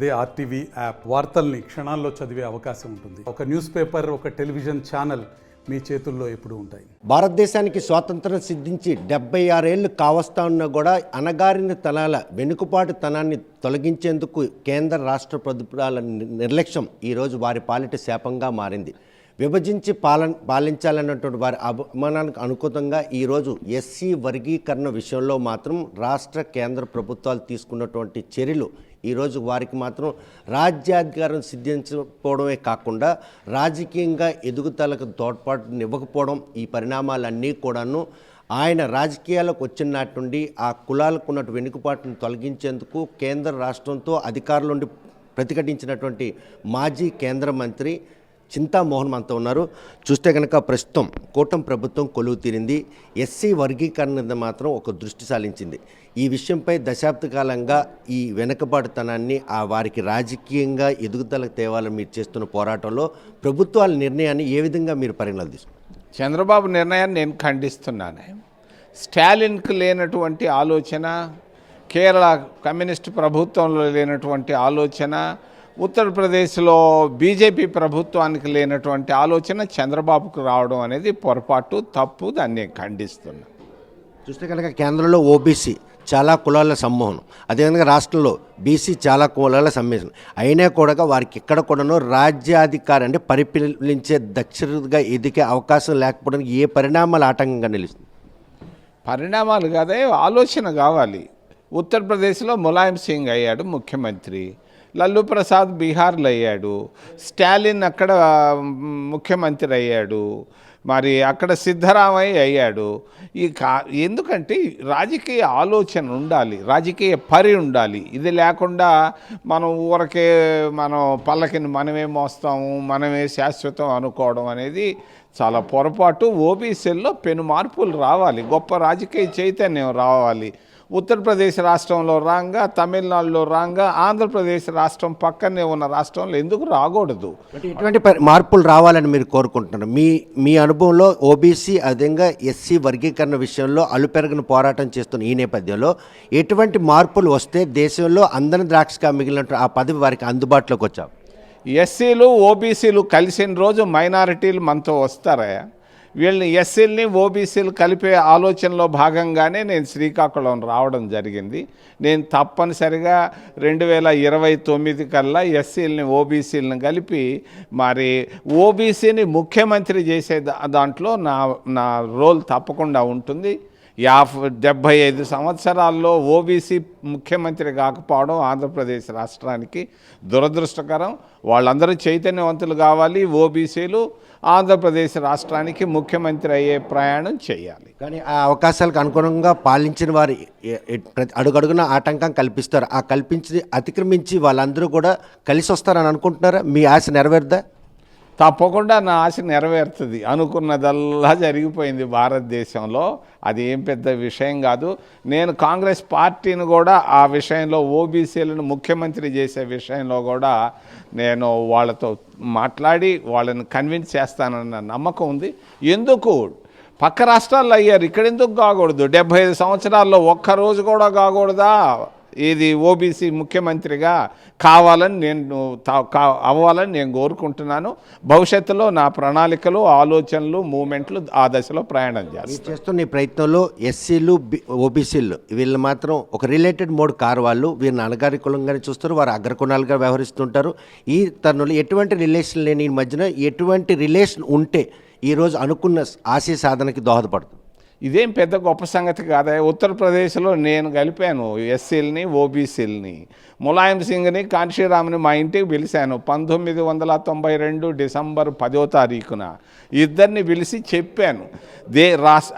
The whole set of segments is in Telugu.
అదే ఆర్టీవీ యాప్ వార్తల్ని క్షణాల్లో చదివే అవకాశం ఉంటుంది. ఒక న్యూస్ పేపర్, ఒక టెలివిజన్ ఛానల్ మీ చేతుల్లో ఎప్పుడూ ఉంటాయి. భారతదేశానికి స్వాతంత్రం సిద్ధించి 76 ఏళ్ళు కావస్తా ఉన్నా కూడా అణగారిన తనాల వెనుకబాటు తనాన్ని తొలగించేందుకు కేంద్ర రాష్ట్ర ప్రభుత్వాల నిర్లక్ష్యం ఈరోజు వారి పాలిట శాపంగా మారింది. విభజించి పాలించాలన్నటువంటి వారి అభిమానానికి అనుకూలంగా ఈరోజు ఎస్సీ వర్గీకరణ విషయంలో మాత్రం రాష్ట్ర కేంద్ర ప్రభుత్వాలు తీసుకున్నటువంటి చర్యలు ఈరోజు వారికి మాత్రం రాజ్యాధికారం సిద్ధించకపోవడమే కాకుండా రాజకీయంగా ఎదుగుదలకు తోడ్పాటునివ్వకపోవడం, ఈ పరిణామాలన్నీ కూడాను ఆయన రాజకీయాలకు వచ్చిన నాటి నుండి ఆ కులాలకు ఉన్నటువంటి వెనుకబాటును తొలగించేందుకు కేంద్ర రాష్ట్రంతో అధికారుల నుండి ప్రతిఘటించినటువంటి మాజీ కేంద్ర మంత్రి చింతామోహన్ మనతో ఉన్నారు. చూస్తే కనుక ప్రస్తుతం కూటమి ప్రభుత్వం కొలువు తీరింది. ఎస్సీ వర్గీకరణ మీద మాత్రం ఒక దృష్టి సారించింది. ఈ విషయంపై దశాబ్ద కాలంగా ఈ వెనుకబాటుతనాన్ని వారికి రాజకీయంగా ఎదుగుదలకు తేవాలని మీరు చేస్తున్న పోరాటంలో ప్రభుత్వాల నిర్ణయాన్ని ఏ విధంగా మీరు పరిగణనలు తీసుకుంటారు? చంద్రబాబు నిర్ణయాన్ని నేను ఖండిస్తున్నాను. స్టాలిన్కు లేనటువంటి ఆలోచన, కేరళ కమ్యూనిస్టు ప్రభుత్వంలో లేనటువంటి ఆలోచన, ఉత్తరప్రదేశ్లో బీజేపీ ప్రభుత్వానికి లేనటువంటి ఆలోచన చంద్రబాబుకు రావడం అనేది పొరపాటు, తప్పు. దాన్ని ఖండిస్తున్నా. చూస్తే కనుక కేంద్రంలో ఓబీసీ చాలా కులాల సమూహం, అదేవిధంగా రాష్ట్రంలో బీసీ చాలా కులాల సమ్మేళనం అయినా కూడా వారికి ఎక్కడ కూడాను రాజ్యాధికారం అంటే పరిపాలించే దక్షతగా ఎదిగే అవకాశం లేకపోవడానికి ఏ పరిణామాలు ఆటంకంగా నిలుస్తుంది? పరిణామాలు కాదే, ఆలోచన కావాలి. ఉత్తరప్రదేశ్లో ములాయం సింగ్ అయ్యాడు ముఖ్యమంత్రి, లల్లు ప్రసాద్ బీహార్లో అయ్యాడు, స్టాలిన్ అక్కడ ముఖ్యమంత్రి అయ్యాడు, మరి అక్కడ సిద్ధరామయ్య అయ్యాడు. ఎందుకంటే రాజకీయ ఆలోచన ఉండాలి, రాజకీయ పరి ఉండాలి. ఇది లేకుండా మనం ఊరకే మనం పల్లకిని మనమే మోస్తాము, మనమే శాశ్వతం అనుకోవడం అనేది చాలా పొరపాటు. ఓబీసీల్లో పెను మార్పులు రావాలి, గొప్ప రాజకీయ చైతన్యం రావాలి. ఉత్తరప్రదేశ్ రాష్ట్రంలో రాగా, తమిళనాడులో రాగా, ఆంధ్రప్రదేశ్ రాష్ట్రం పక్కనే ఉన్న రాష్ట్రంలో ఎందుకు రాకూడదు? ఇటువంటి మార్పులు రావాలని మీరు కోరుకుంటున్నారు. మీ అనుభవంలో ఓబీసీ అదేవిధంగా ఎస్సీ వర్గీకరణ విషయంలో అలుపెరగని పోరాటం చేస్తున్న ఈ నేపథ్యంలో ఎటువంటి మార్పులు వస్తే దేశంలో అందని ద్రాక్షగా మిగిలిన ఆ పదవి వారికి అందుబాటులోకి వచ్చావు? ఎస్సీలు ఓబీసీలు కలిసిన రోజు మైనారిటీలు మనతో వస్తారా? వీళ్ళని ఎస్సీలని ఓబీసీలు కలిపే ఆలోచనలో భాగంగానే నేను శ్రీకాకుళం రావడం జరిగింది. నేను తప్పనిసరిగా 2029 కల్లా ఎస్సీలని ఓబీసీలను కలిపి మరి ఓబీసీని ముఖ్యమంత్రి చేసే దాంట్లో నా రోల్ తప్పకుండా ఉంటుంది. 75 సంవత్సరాల్లో ఓబీసీ ముఖ్యమంత్రి కాకపోవడం ఆంధ్రప్రదేశ్ రాష్ట్రానికి దురదృష్టకరం. వాళ్ళందరూ చైతన్యవంతులు కావాలి. ఓబీసీలు ఆంధ్రప్రదేశ్ రాష్ట్రానికి ముఖ్యమంత్రి అయ్యే ప్రయాణం చేయాలి. కానీ ఆ అవకాశాలకు అనుగుణంగా పాలించిన వారు అడుగడుగున ఆటంకం కల్పిస్తారు. ఆ కల్పించి అతిక్రమించి వాళ్ళందరూ కూడా కలిసి వస్తారని అనుకుంటున్నారా? మీ ఆశ నెరవేరుదా? తప్పకుండా నా ఆశ నెరవేరుతుంది. అనుకున్నదల్లా జరిగిపోయింది భారతదేశంలో. అది ఏం పెద్ద విషయం కాదు. నేను కాంగ్రెస్ పార్టీని కూడా ఆ విషయంలో ఓబీసీలను ముఖ్యమంత్రి చేసే విషయంలో కూడా నేను వాళ్ళతో మాట్లాడి వాళ్ళని కన్విన్స్ చేస్తానన్న నమ్మకం ఉంది. ఎందుకు పక్క రాష్ట్రాల్లో అయ్యారు, ఇక్కడ ఎందుకు కాకూడదు? 75 సంవత్సరాల్లో ఒక్కరోజు కూడా కాకూడదా? ఇది ఓబీసీ ముఖ్యమంత్రిగా కావాలని అవ్వాలని నేను కోరుకుంటున్నాను. భవిష్యత్తులో నా ప్రణాళికలు, ఆలోచనలు, మూమెంట్లు ఆ దశలో ప్రయాణం చేస్తున్న ఈ ప్రయత్నంలో ఎస్సీలు ఓబీసీలు వీళ్ళు మాత్రం ఒక రిలేటెడ్ మోడ్ కారు వాళ్ళు వీరిని అనగారికులంగానే చూస్తారు, వారు అగ్రకుణాలుగా వ్యవహరిస్తుంటారు. ఈ తరుణంలో ఎటువంటి రిలేషన్ లేని ఈ మధ్యన ఎటువంటి రిలేషన్ ఉంటే ఈరోజు అనుకున్న ఆశయ సాధనకి దోహదపడుతుంది? ఇదేం పెద్ద గొప్ప సంగతి కాదా? ఉత్తరప్రదేశ్లో నేను కలిపాను ఎస్సీలని ఓబీసీలని. ములాయం సింగ్ని, కాన్షీరామ్ని మా ఇంటికి పిలిచాను 1992 డిసెంబర్ 10వ తారీఖున. ఇద్దరిని పిలిచి చెప్పాను,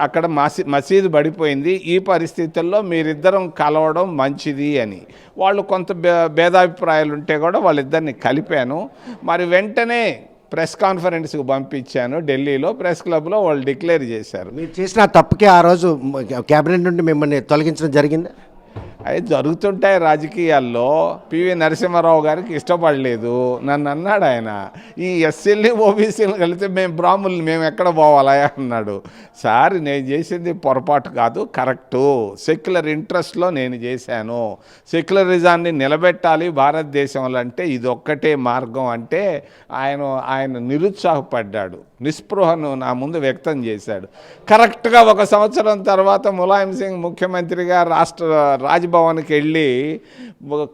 అక్కడ మసీదు పడిపోయింది, ఈ పరిస్థితుల్లో మీరిద్దరం కలవడం మంచిది అని. వాళ్ళు కొంత భేదాభిప్రాయాలు ఉంటే కూడా వాళ్ళిద్దరిని కలిపాను. మరి వెంటనే ప్రెస్ కాన్ఫరెన్స్కి పంపించాను. ఢిల్లీలో ప్రెస్ క్లబ్లో వాళ్ళు డిక్లేర్ చేశారు. మీరు చేసిన తప్పుకే ఆ రోజు క్యాబినెట్ నుండి మిమ్మల్ని తొలగించడం జరిగింది. అవి జరుగుతుంటాయి రాజకీయాల్లో. పివి నరసింహారావు గారికి ఇష్టపడలేదు, నన్ను అన్నాడు ఆయన, ఈ ఎస్సీలని ఓబీసీలు కలిపితే మేము బ్రాహ్మణులు మేము ఎక్కడ పోవాలా అన్నాడు. సార్ నేను చేసింది పొరపాటు కాదు, కరెక్టు, సెక్యులర్ ఇంట్రెస్ట్లో నేను చేశాను, సెక్యులరిజాన్ని నిలబెట్టాలి భారతదేశంలో అంటే ఇదొక్కటే మార్గం అంటే ఆయన నిరుత్సాహపడ్డాడు, నిస్పృహను నా ముందు వ్యక్తం చేశాడు. కరెక్ట్గా 1 సంవత్సరం తర్వాత ములాయం సింగ్ ముఖ్యమంత్రిగా రాజ్భవన్కి వెళ్ళి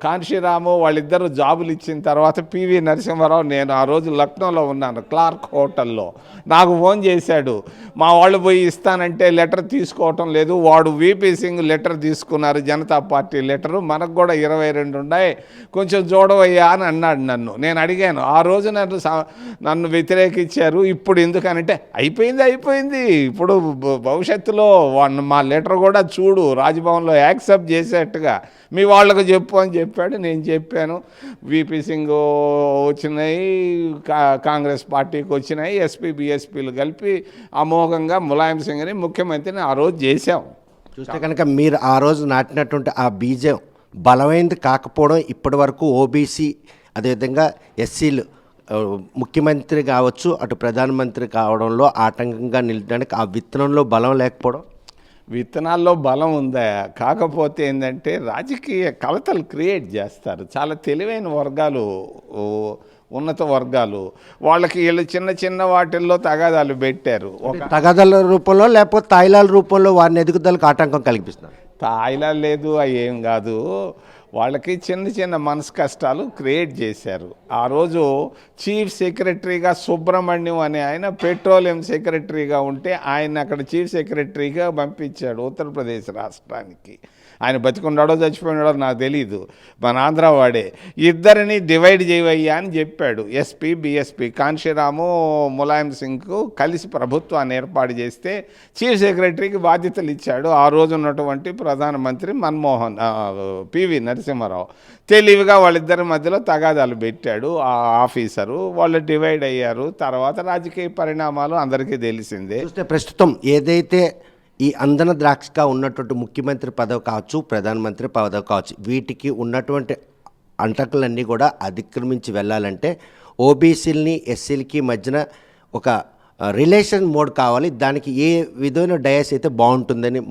కాన్షీరాము వాళ్ళిద్దరూ జాబులు ఇచ్చిన తర్వాత పివి నరసింహారావు, నేను ఆ రోజు లక్నోలో ఉన్నాను క్లార్క్ హోటల్లో, నాకు ఫోన్ చేశాడు. మా వాళ్ళు పోయి ఇస్తానంటే లెటర్ తీసుకోవటం లేదు, వాడు విపి సింగ్ లెటర్ తీసుకున్నారు, జనతా పార్టీ లెటరు, మనకు కూడా 22 ఉన్నాయి, కొంచెం చూడవయ్యా అని అన్నాడు నన్ను. నేను అడిగాను, ఆ రోజు నన్ను వ్యతిరేకించారు, ఇప్పుడు ఎందుకనంటే అయిపోయింది, ఇప్పుడు భవిష్యత్తులో మా లెటర్ కూడా చూడు రాజ్భవన్లో యాక్సెప్ట్ చేసేట్టుగా మీ వాళ్ళకు చెప్పు అని చెప్పాడు. నేను చెప్పాను, విపి సింగ్ వచ్చినాయి, కాంగ్రెస్ పార్టీకి వచ్చినాయి, ఎస్పీ బీఎస్పీలు కలిపి అమోఘంగా ములాయం సింగ్ని ముఖ్యమంత్రిని ఆ రోజు చేశాం. చూస్తే కనుక మీరు ఆ రోజు నాటినటువంటి ఆ బీజం బలమైనది కాకపోవడం ఇప్పటి వరకు ఓబీసీ అదేవిధంగా ఎస్సీలు ముఖ్యమంత్రి కావచ్చు, అటు ప్రధానమంత్రి కావడంలో ఆటంకంగా నిలడానికి ఆ విత్తనంలో బలం లేకపోవడం. విత్తనాల్లో బలం ఉందా, కాకపోతే ఏంటంటే రాజకీయ కలతలు క్రియేట్ చేస్తారు. చాలా తెలివైన వర్గాలు, ఉన్నత వర్గాలు, వాళ్ళకి వీళ్ళు చిన్న వాటిల్లో తగాదాలు పెట్టారు. తగాదాల రూపంలో లేకపోతే తాయిలాల రూపంలో వారిని ఎదుగుదలకు ఆటంకం కల్పిస్తున్నారు. తాయిలా లేదు, అవి ఏం కాదు, వాళ్ళకి చిన్న మనసు కష్టాలు క్రియేట్ చేశారు. ఆ రోజు చీఫ్ సెక్రటరీగా సుబ్రహ్మణ్యం అనే ఆయన పెట్రోలియం సెక్రటరీగా ఉంటే ఆయన అక్కడ చీఫ్ సెక్రటరీగా పంపించాడు ఉత్తరప్రదేశ్ రాష్ట్రానికి. ఆయన బతికున్నాడో చచ్చిపోయినాడో నాకు తెలీదు, మన ఆంధ్ర వాడే. ఇద్దరిని డివైడ్ చేయవయ్యా అని చెప్పాడు. ఎస్పీ బీఎస్పీ కాన్షీరాము ములాయం సింగ్కు కలిసి ప్రభుత్వాన్ని ఏర్పాటు చేస్తే చీఫ్ సెక్రటరీకి బాధ్యతలు ఇచ్చాడు ఆ రోజు ఉన్నటువంటి ప్రధానమంత్రి పివి నరసింహారావు. తెలివిగా వాళ్ళిద్దరి మధ్యలో తగాదాలు పెట్టాడు ఆ ఆఫీసరు, వాళ్ళు డివైడ్ అయ్యారు. తర్వాత రాజకీయ పరిణామాలు అందరికీ తెలిసిందే. చూస్తే ప్రస్తుతం ఏదైతే ఈ అందన ద్రాక్షగా ఉన్నటువంటి ముఖ్యమంత్రి పదవి కావచ్చు, ప్రధానమంత్రి పదవి కావచ్చు, వీటికి ఉన్నటువంటి అంటకులన్నీ కూడా అతిక్రమించి వెళ్ళాలంటే ఓబీసీలని ఎస్సీలకి మధ్యన ఒక రిలేషన్ మోడ్ కావాలి. దానికి ఏ విధమైన డయాస్ అయితే బాగుంటుందని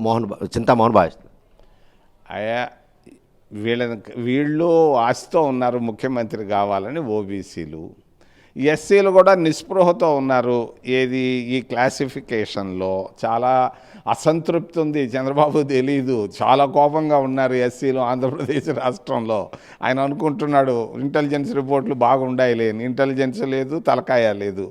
చింతామోహన్ భావిస్తున్నారు. అయ్యా వీళ్ళు ఆశతో ఉన్నారు ముఖ్యమంత్రి కావాలని ఓబీసీలు, ఎస్సీలు కూడా నిస్పృహతో ఉన్నారు. ఏది ఈ క్లాసిఫికేషన్లో చాలా అసంతృప్తి ఉంది. చంద్రబాబు తెలీదు, చాలా కోపంగా ఉన్నారు ఎస్సీలు ఆంధ్రప్రదేశ్ రాష్ట్రంలో. ఆయన అనుకుంటున్నాడు ఇంటెలిజెన్స్ రిపోర్ట్లు బాగుండాయి లేని, ఇంటెలిజెన్స్ లేదు, తలకాయ లేదు.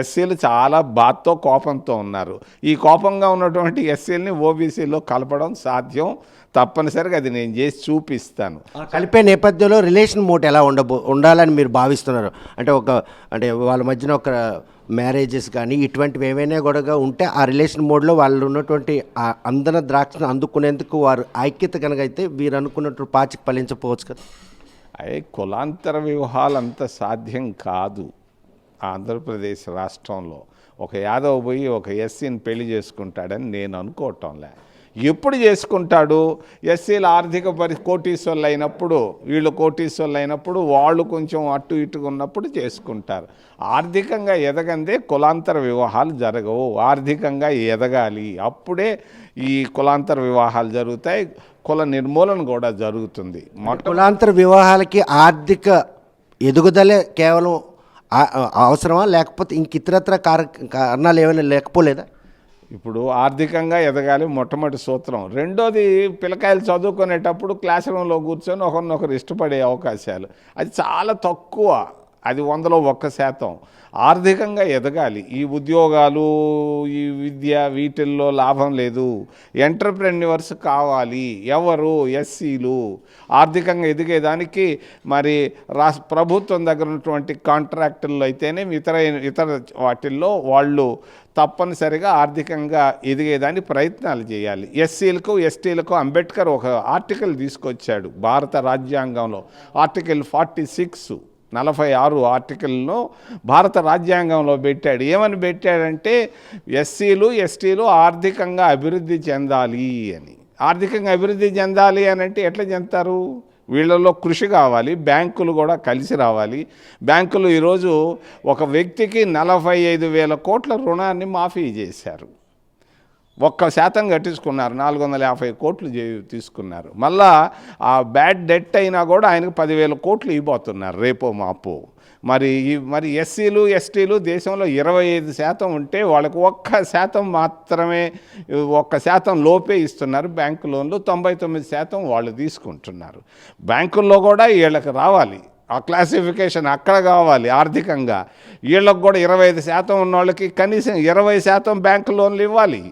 ఎస్సీలు చాలా బాధతో కోపంతో ఉన్నారు. ఈ కోపంగా ఉన్నటువంటి ఎస్సీలని ఓబీసీలో కలపడం సాధ్యం, తప్పనిసరిగా అది నేను చేసి చూపిస్తాను. కలిపే నేపథ్యంలో రిలేషన్ మోడ్ ఎలా ఉండాలని మీరు భావిస్తున్నారు? అంటే వాళ్ళ మధ్యన ఒక మ్యారేజెస్ కానీ ఇటువంటివి ఏమైనా కూడా ఉంటే ఆ రిలేషన్ మోడ్లో వాళ్ళు ఉన్నటువంటి ఆ అందన ద్రాక్షను అందుకునేందుకు వారు ఐక్యత కనుక అయితే వీరు అనుకున్నట్టు పాచికి ఫలించకపోవచ్చు కదా. కులాంతర వివాహాలు అంత సాధ్యం కాదు. ఆంధ్రప్రదేశ్ రాష్ట్రంలో ఒక యాదవ్ పోయి ఒక ఎస్సీని పెళ్లి చేసుకుంటాడని నేను అనుకోవటంలే. ఎప్పుడు చేసుకుంటాడు? ఎస్సీల ఆర్థిక కోటీశ్వర్లు అయినప్పుడు, వీళ్ళు కోటీశ్వర్లు అయినప్పుడు, వాళ్ళు కొంచెం అటు ఇటుగా ఉన్నప్పుడు చేసుకుంటారు. ఆర్థికంగా ఎదగందే కులాంతర వివాహాలు జరగవు. ఆర్థికంగా ఎదగాలి, అప్పుడే ఈ కులాంతర వివాహాలు జరుగుతాయి, కుల నిర్మూలన కూడా జరుగుతుంది. కులాంతర వివాహాలకి ఆర్థిక ఎదుగుదలే కేవలం అవసరమా, లేకపోతే ఇంక ఇతరత్ర కారణాలు ఏమైనా లేకపోలేదా? ఇప్పుడు ఆర్థికంగా ఎదగాలి మొట్టమొదటి సూత్రం. రెండోది, పిల్లకాయలు చదువుకునేటప్పుడు క్లాస్ రూమ్లో కూర్చొని ఒకరినొకరు ఇష్టపడే అవకాశాలు అది చాలా తక్కువ, అది 100లో 1%. ఆర్థికంగా ఎదగాలి. ఈ ఉద్యోగాలు, ఈ విద్య, వీటిల్లో లాభం లేదు. ఎంటర్ప్రెన్యూర్స్ కావాలి. ఎవరు? ఎస్సీలు. ఆర్థికంగా ఎదిగేదానికి మరి ప్రభుత్వం దగ్గర ఉన్నటువంటి కాంట్రాక్టుల్లో అయితేనే ఇతర వాటిల్లో వాళ్ళు తప్పనిసరిగా ఆర్థికంగా ఎదిగేదానికి ప్రయత్నాలు చేయాలి. ఎస్సీలకు ఎస్టీలకు అంబేద్కర్ ఒక ఆర్టికల్ తీసుకొచ్చాడు భారత రాజ్యాంగంలో. ఆర్టికల్ 46, 46 ఆర్టికల్ను భారత రాజ్యాంగంలో పెట్టాడు. ఏమని పెట్టాడంటే ఎస్సీలు ఎస్టీలు ఆర్థికంగా అభివృద్ధి చెందాలి అని. ఆర్థికంగా అభివృద్ధి చెందాలి అని అంటే ఎట్లా చెందుతారు? వీళ్ళలో కృషి కావాలి, బ్యాంకులు కూడా కలిసి రావాలి. బ్యాంకులు ఈరోజు ఒక వ్యక్తికి 45,000 కోట్ల రుణాన్ని మాఫీ చేశారు. 1% కట్టించుకున్నారు, 450 కోట్లు తీసుకున్నారు. మళ్ళా ఆ బ్యాడ్ డెట్ అయినా కూడా ఆయనకు 10,000 కోట్లు ఇవ్వబోతున్నారు రేపో మాపో. మరి ఎస్సీలు ఎస్టీలు దేశంలో 25% ఉంటే వాళ్ళకు 1% మాత్రమే, 1% లోపే ఇస్తున్నారు బ్యాంకు లోన్లు. 99% వాళ్ళు తీసుకుంటున్నారు. బ్యాంకుల్లో కూడా వీళ్ళకి రావాలి ఆ క్లాసిఫికేషన్, అక్కడ కావాలి ఆర్థికంగా. వీళ్ళకు కూడా 25% ఉన్న వాళ్ళకి కనీసం 20% బ్యాంకు లోన్లు ఇవ్వాలి.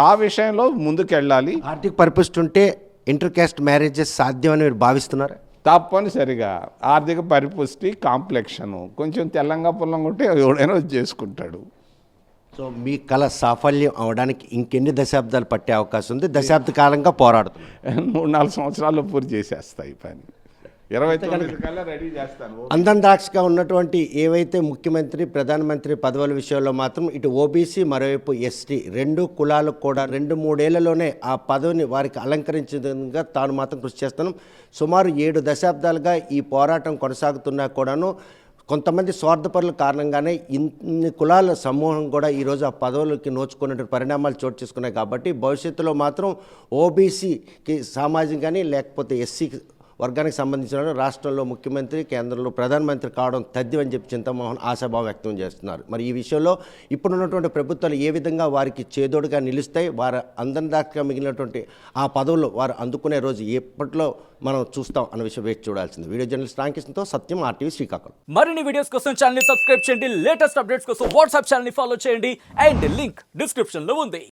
ఆ విషయంలో ముందుకెళ్ళాలి. ఆర్థిక పరిపుష్టి ఉంటే ఇంటర్ క్యాస్ట్ మ్యారేజెస్ సాధ్యమని మీరు భావిస్తున్నారు? తప్పనిసరిగా ఆర్థిక పరిపుష్టి, కాంప్లెక్షను కొంచెం తెల్లంగా పుల్లంగా ఉంటే ఎవడైనా చేసుకుంటాడు. సో మీ కళ సాఫల్యం అవడానికి ఇంకెన్ని దశాబ్దాలు పట్టే అవకాశం ఉంది? దశాబ్ద కాలంగా పోరాడుతున్నారు. 3-4 సంవత్సరాల్లో పూర్తి చేసేస్తాయి పని. 29 కల్లా రెడీ చేస్తాను. అందందాక్షగా ఉన్నటువంటి ఏవైతే ముఖ్యమంత్రి, ప్రధానమంత్రి పదవుల విషయంలో మాత్రం ఇటు ఓబీసీ, మరోవైపు ఎస్టీ 2 కులాలకు కూడా 2-3 ఏళ్లలోనే ఆ పదవిని వారికి అలంకరించేందుగా తాను మాత్రం కృషి చేస్తాను. సుమారు 7 దశాబ్దాలుగా ఈ పోరాటం కొనసాగుతున్నా కూడాను కొంతమంది స్వార్థపరుల కారణంగానే ఇన్ని కులాల సమూహం కూడా ఈరోజు ఆ పదవులకి నోచుకున్నటువంటి పరిణామాలు చోటు చేసుకున్నాయి. కాబట్టి భవిష్యత్తులో మాత్రం ఓబీసీకి సామాజిక కానీ లేకపోతే ఎస్సీ వర్గానికి సంబంధించిన రాష్ట్రంలో ముఖ్యమంత్రి, కేంద్రంలో ప్రధానమంత్రి కావడం తథ్యమని చెప్పి చింతామోహన్ ఆశాభావం వ్యక్తం చేస్తున్నారు. మరి ఈ విషయంలో ఇప్పుడున్నటువంటి ప్రభుత్వాలు ఏ విధంగా వారికి చేదోడుగా నిలుస్తాయి, వారు అందరిదాకా మిగిలినటువంటి ఆ పదవులు వారు అందుకునే రోజు ఎప్పట్లో మనం చూస్తాం అన్న విషయం వేచి చూడాల్సింది. వీడియో జర్నలిస్ట్ రామకృష్ణతో సత్యం, RTV శ్రీకాకుళం. మరిన్ని వీడియోస్ కోసం ఛానల్ ని సబ్స్క్రైబ్ చేయండి, లేటెస్ట్ అప్డేట్స్ కోసం వాట్సాప్ ఛానల్ ని ఫాలో చేయండి అండ్ లింక్ డిస్క్రిప్షన్ లో ఉంది.